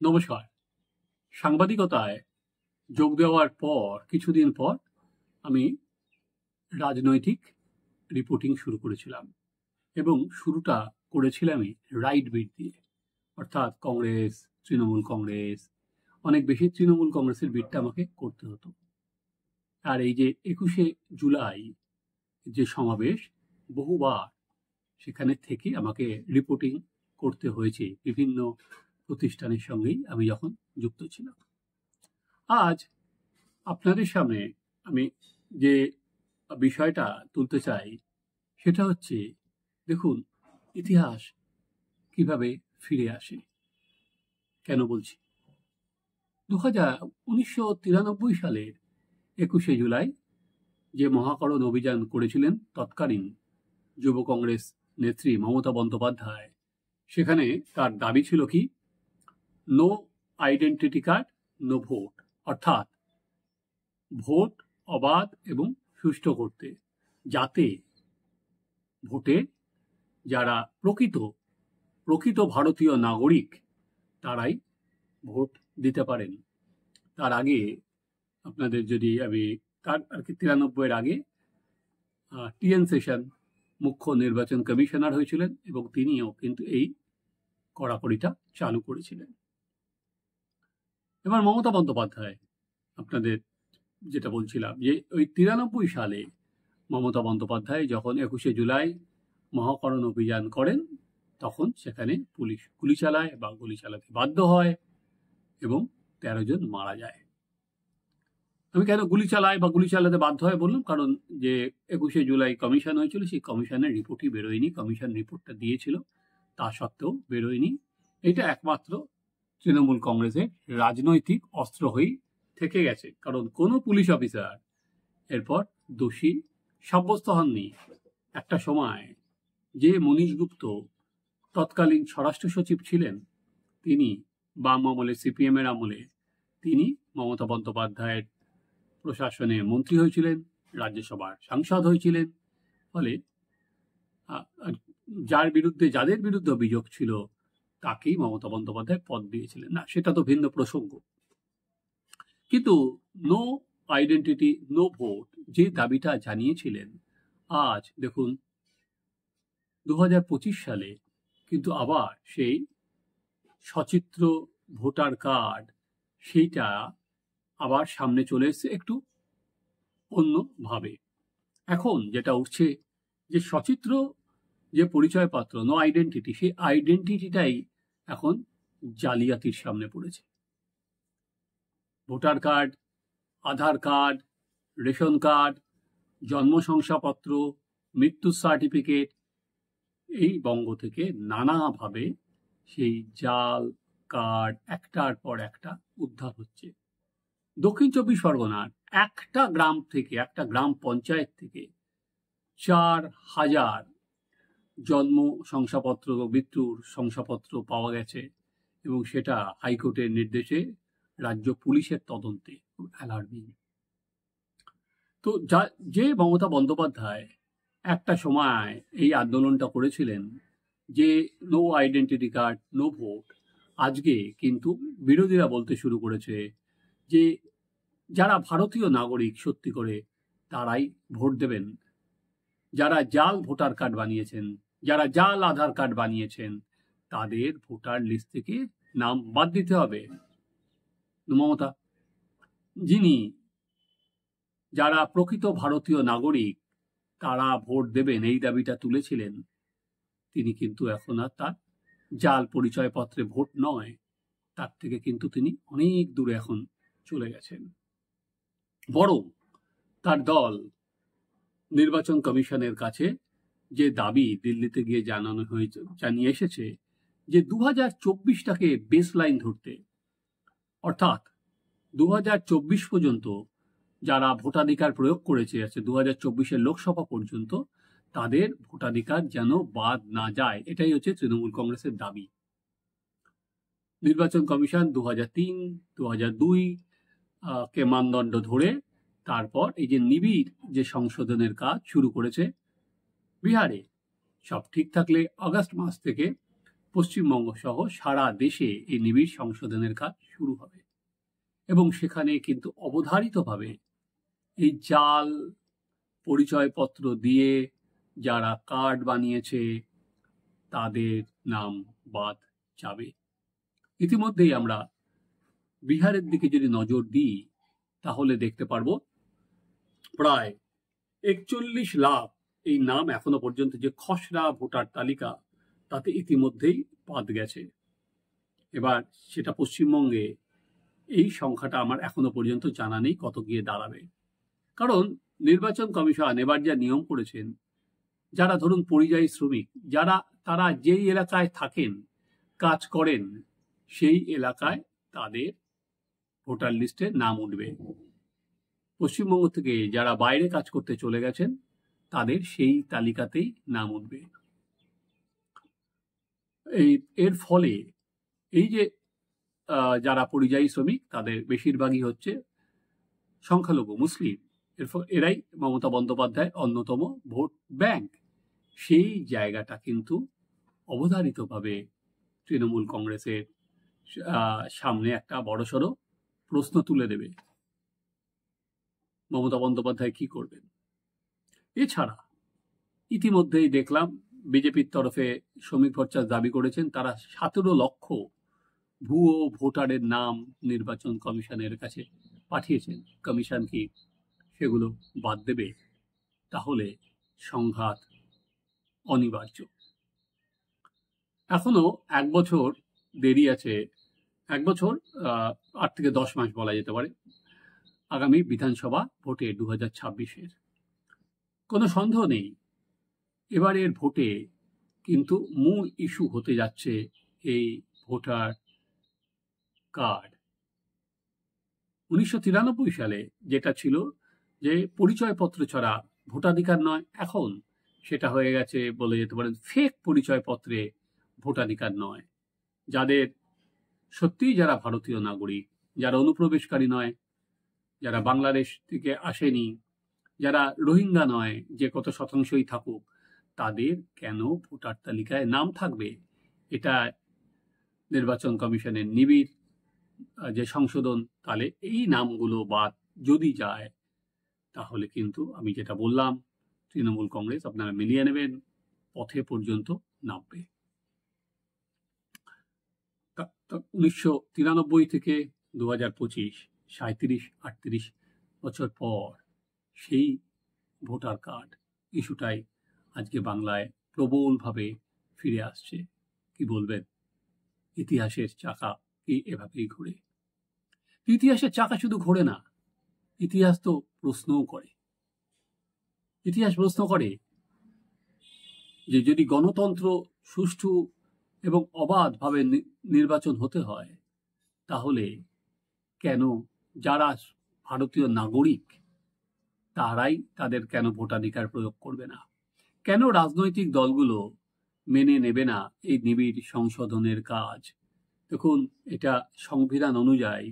নমস্কার। সাংবাদিকতায় যোগ দেওয়ার পর কিছুদিন পর আমি রাজনৈতিক রিপোর্টিং শুরু করেছিলাম এবং শুরুটা করেছিলামই রাইট বিট দিয়ে, অর্থাৎ কংগ্রেস, তৃণমূল কংগ্রেস, অনেক বেশি তৃণমূল কংগ্রেসের বিটটা আমাকে করতে হতো। আর এই যে 21শে জুলাই যে সমাবেশ, বহুবার সেখানে থেকে আমাকে রিপোর্টিং করতে হয়েছে বিভিন্ন প্রতিষ্ঠানের সঙ্গেই আমি যখন যুক্ত ছিলাম। আজ আপনাদের সামনে আমি যে বিষয়টা তুলতে চাই সেটা হচ্ছে, দেখুন ইতিহাস কিভাবে ফিরে আসে। কেন বলছি? 1993 সালের 21শে জুলাই যে মহাকরণ অভিযান করেছিলেন তৎকালীন যুব কংগ্রেস নেত্রী মমতা বন্দ্যোপাধ্যায়, সেখানে তার দাবি ছিল কি, no identity card no vote, অর্থাৎ ভোট অবাধ এবং সুষ্ঠু করতে, যাতে ভোটে যারা প্রকৃত ভারতীয় নাগরিক তারাই ভোট দিতে পারেন। তার আগে আপনাদের যদি আমি তার আর কি 93-এর আগে টিএন সেশন মুখ্য নির্বাচন কমিশনার হয়েছিলেন এবং তিনিও কিন্তু এই কড়াকড়িটা চালু করেছিলেন। এবার মমতা বন্দ্যোপাধ্যায়, আপনাদের যেটা বলছিলাম যে ওই 93 সালে মমতা বন্দ্যোপাধ্যায় যখন 21শে জুলাই মহাকরণ অভিযান করেন, তখন সেখানে পুলিশ গুলি চালায় বা গুলি চালাতে বাধ্য হয় এবং 13 জন মারা যায়। আমি কেন গুলি চালায় বা গুলি চালাতে বাধ্য হয় বললাম, কারণ যে 21শে জুলাই কমিশন হয়েছিল সেই কমিশনের রিপোর্টই বেরোয়নি। কমিশন রিপোর্টটা দিয়েছিল, তা সত্ত্বেও বেরোয়নি। এটা একমাত্র তৃণমূল কংগ্রেসের রাজনৈতিক অস্ত্র হয়েই থেকে গেছে, কারণ কোনো পুলিশ অফিসার এরপর দোষী সাব্যস্ত হননি। একটা সময় যে মনীশ গুপ্ত তৎকালীন স্বরাষ্ট্র সচিব ছিলেন, তিনি বাম আমলে, সিপিএম এর আমলে তিনি মমতা বন্দ্যোপাধ্যায়ের প্রশাসনে মন্ত্রী হয়েছিলেন, রাজ্যসভার সাংসদ হয়েছিলেন। ফলে যাদের বিরুদ্ধে অভিযোগ ছিল তাকেই মমতা বন্দ্যোপাধ্যায় পদ দিয়েছিলেন। না, সেটা তো ভিন্ন প্রসঙ্গ। কিন্তু নো আইডেন্টিটি নো ভোট যে দাবিটা জানিয়েছিলেন, আজ দেখুন 2025 সালে কিন্তু আবার সেই সচিত্র ভোটার কার্ড, সেইটা আবার সামনে চলে এসেছে একটু অন্যভাবে। এখন যেটা উঠছে যে সচিত্র যে পরিচয়পত্র নো আইডেন্টিটি, সেই আইডেন্টিটিটাই এখন জালিয়াতির সামনে পড়েছে। ভোটার কার্ড, আধার কার্ড, রেশন কার্ড, জন্ম শংসাপত্র, মৃত্যুর সার্টিফিকেট, এই বঙ্গ থেকে নানাভাবে সেই জাল কার্ড একটার পর একটা উদ্ধার হচ্ছে। দক্ষিণ 24 পরগনার একটা গ্রাম পঞ্চায়েত থেকে 4000 জন্ম শংসাপত্র, মৃত্যুর শংসাপত্র পাওয়া গেছে এবং সেটা হাইকোর্টের নির্দেশে রাজ্য পুলিশের তদন্তে। অ্যালার্মিং। তো যে মমতা বন্দ্যোপাধ্যায় একটা সময় এই আন্দোলনটা করেছিলেন যে no identity card no vote, আজকে কিন্তু বিরোধীরা বলতে শুরু করেছে যে যারা ভারতীয় নাগরিক সত্যি করে তারাই ভোট দেবেন। যারা জাল ভোটার কার্ড বানিয়েছেন, যারা জাল আধার কার্ড বানিয়েছেন, তাদের ভোটার লিস্ট থেকে নাম বাদ দিতে হবে। মমতা, যিনি যারা প্রকৃত ভারতীয় নাগরিক তারা ভোট দেবেন এই দাবিটা তুলেছিলেন, তিনি কিন্তু এখন আর তার জাল পরিচয়পত্রে ভোট নয়, তার থেকে কিন্তু তিনি অনেক দূরে এখন চলে গেছেন। বরং তার দল নির্বাচন কমিশনের কাছে যে দাবি দিল্লিতে গিয়ে জানিয়ে এসেছে যে 2024টাকে বেস লাইন ধরতে, অর্থাৎ 2024 পর্যন্ত যারা ভোটাধিকার প্রয়োগ করেছে, 2024-এর লোকসভা পর্যন্ত তাদের ভোটাধিকার যেন বাদ না যায়, এটাই হচ্ছে তৃণমূল কংগ্রেসের দাবি। নির্বাচন কমিশন 2003, 2002 কে মানদণ্ড ধরে তারপর এই যে নিবিড় যে সংশোধনের কাজ শুরু করেছে। বিহারে সব ঠিক থাকলে আগস্ট মাস থেকে পশ্চিমবঙ্গ সহ সারা দেশে এই নিবিড় সংশোধনের কাজ শুরু হবে এবং সেখানে কিন্তু অবধারিতভাবে এই জাল পরিচয়পত্র দিয়ে যারা কার্ড বানিয়েছে তাদের নাম বাদ যাবে। ইতিমধ্যেই আমরা বিহারের দিকে যদি নজর দিই তাহলে দেখতে পারবো প্রায় ৪১ লাখ এই নাম এখনো পর্যন্ত যে খসড়া ভোটার তালিকা তাতে ইতিমধ্যেই বাদ গেছে। এবার সেটা পশ্চিমবঙ্গে এই সংখ্যাটা আমার এখনো পর্যন্ত জানা নেই কত গিয়ে দাঁড়াবে, কারণ নির্বাচন কমিশন এবার যা নিয়ম করেছেন, যারা ধরুন পরিযায়ী শ্রমিক, তারা যেই এলাকায় থাকেন কাজ করেন সেই এলাকায় তাদের ভোটার লিস্টে নাম উঠবে। পশ্চিমবঙ্গ থেকে যারা বাইরে কাজ করতে চলে গেছেন তাদের সেই তালিকাতেই নাম উঠবে। এর ফলে এই যে যারা পরিযায়ী শ্রমিক তাদের বেশিরভাগই হচ্ছে সংখ্যালঘু মুসলিম, এরাই মমতা বন্দ্যোপাধ্যায় অন্যতম ভোট ব্যাংক। সেই জায়গাটা কিন্তু অবধারিতভাবে তৃণমূল কংগ্রেসের সামনে একটা বড়সড় প্রশ্ন তুলে দেবে, মমতা বন্দ্যোপাধ্যায় কি করবেন। এছাড়া ইতিমধ্যেই দেখলাম বিজেপির তরফে শ্রমিক ভট্টাচার্য দাবি করেছেন তারা ১৭ লক্ষ ভুয়ো ভোটারের নাম নির্বাচন কমিশনের কাছে পাঠিয়েছেন। কমিশন কি সেগুলো বাদ দেবে? তাহলে সংঘাত অনিবার্য। এখনো ১ বছর দেরি আছে, ১ বছর ৮ থেকে ১০ মাস বলা যেতে পারে আগামী বিধানসভা ভোটে ২০২৬-এর। কোনো সন্দেহ নেই এবারের ভোটে কিন্তু মূল ইস্যু হতে যাচ্ছে এই ভোটার কার্ড। ১৯৯৩ সালে যেটা ছিল যে পরিচয়পত্র ছাড়া ভোটাধিকার নয়, এখন সেটা হয়ে গেছে বলে যেতে পারেন ফেক পরিচয়পত্রে ভোটাধিকার নয়। যাদের সত্যিই যারা ভারতীয় নাগরিক, যারা অনুপ্রবেশকারী নয়, যারা বাংলাদেশ থেকে আসেনি, যারা রোহিঙ্গা নয়, যে কত শতাংশই থাকুক, তাদের কেন ভোটার তালিকায় নাম থাকবে? এটা নির্বাচন কমিশনের নিবিড় যে সংশোধন, তাহলে এই নামগুলো বাদ যদি যায় তাহলে কিন্তু আমি যেটা বললাম তৃণমূল কংগ্রেস আপনারা মিলিয়ে নেবেন, পথে পর্যন্ত নামবে। ১৯৯৩ থেকে ২০২৫, ৩৭-৩৮ বছর পর সেই ভোটার কার্ড ইস্যুটাই আজকে বাংলায় প্রবলভাবে ফিরে আসছে। কি বলবেন? ইতিহাসের চাকা কি এভাবেই ঘোরে? ইতিহাসের চাকা শুধু ঘোরে না, ইতিহাস তো প্রশ্নও করে। ইতিহাস প্রশ্ন করে যে যদি গণতন্ত্র সুষ্ঠু এবং অবাধভাবে নির্বাচন হতে হয় তাহলে কেন যারা ভারতীয় নাগরিক তারাই তাদের কেন ভোটাধিকার প্রয়োগ করবে না? কেন রাজনৈতিক দলগুলো মেনে নেবে না এই নিবিড় সংশোধনের কাজ? দেখুন, এটা সংবিধান অনুযায়ী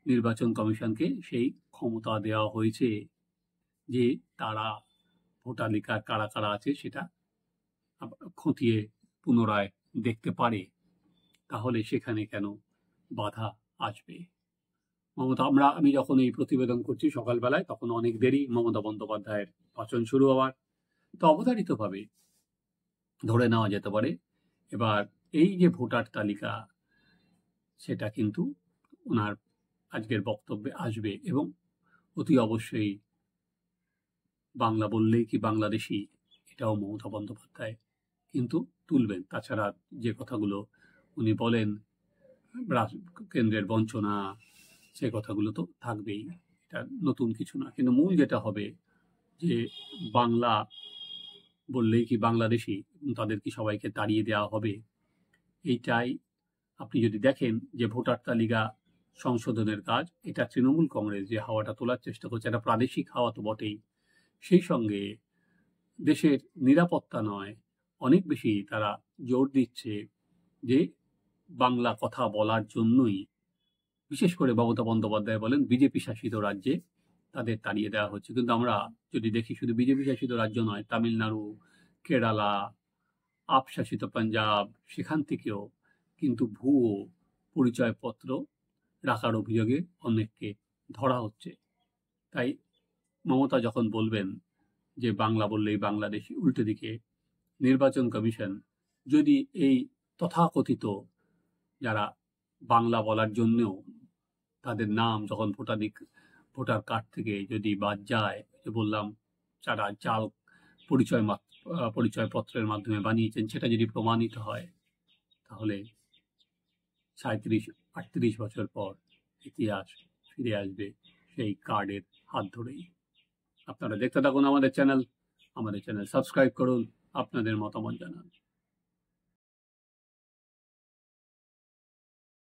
নির্বাচন কমিশনকে সেই ক্ষমতা দেওয়া হয়েছে যে তারা ভোটাধিকার কারা কারা আছে সেটা খতিয়ে পুনরায় দেখতে পারে। তাহলে সেখানে কেন বাধা আসবে? আমি যখন এই প্রতিবেদন করছি সকালবেলায় তখন অনেক দেরি মমতা বন্দ্যোপাধ্যায়ের ভাষণ শুরু হওয়ার, তো অবধারিতভাবে ধরে নেওয়া যেতে পারে এবার এই যে ভোটার তালিকা সেটা কিন্তু ওনার আজকের বক্তব্যে আসবে এবং অতি অবশ্যই বাংলা বললেই কি বাংলাদেশি, এটাও মমতা বন্দ্যোপাধ্যায় কিন্তু তুলবেন। তাছাড়া যে কথাগুলো উনি বলেন কেন্দ্রের বঞ্চনা, সে কথাগুলো তো থাকবেই, এটা নতুন কিছু না। কিন্তু মূল যেটা হবে যে বাংলা বললেই কি বাংলাদেশি, তাদের কি সবাইকে তাড়িয়ে দেওয়া হবে? এইটাই আপনি যদি দেখেন যে ভোটার তালিকা সংশোধনের কাজ, এটা তৃণমূল কংগ্রেস যে হাওয়াটা তোলার চেষ্টা করছে, এটা প্রাদেশিক হাওয়া তো বটেই, সেই সঙ্গে দেশের নিরাপত্তা নয়, অনেক বেশি তারা জোর দিচ্ছে যে বাংলা কথা বলার জন্যই, বিশেষ করে মমতা বন্দ্যোপাধ্যায় বলেন বিজেপি শাসিত রাজ্যে তাদের তাড়িয়ে দেওয়া হচ্ছে। কিন্তু আমরা যদি দেখি শুধু বিজেপি শাসিত রাজ্য নয়, তামিলনাড়ু, কেরালা, আপশাসিত পাঞ্জাব, সেখান থেকেও কিন্তু ভুয়ো পরিচয়পত্র রাখার অভিযোগে অনেককে ধরা হচ্ছে। তাই মমতা যখন বলবেন যে বাংলা বললেই বাংলাদেশি, উল্টো দিকে নির্বাচন কমিশন যদি এই তথাকথিত যারা বাংলা বলার জন্যও তাদের নাম যখন ভোটার কার্ড থেকে যদি বাদ যায়, যে বললাম যারা জাল পরিচয়পত্রের মাধ্যমে বানিয়েছেন, সেটা যদি প্রমাণিত হয়, তাহলে 37-38 বছর পর ইতিহাস ফিরে আসবে সেই কার্ডের হাত ধরেই। আপনারা দেখতে থাকুন আমাদের চ্যানেল সাবস্ক্রাইব করুন, আপনাদের মতামত জানান।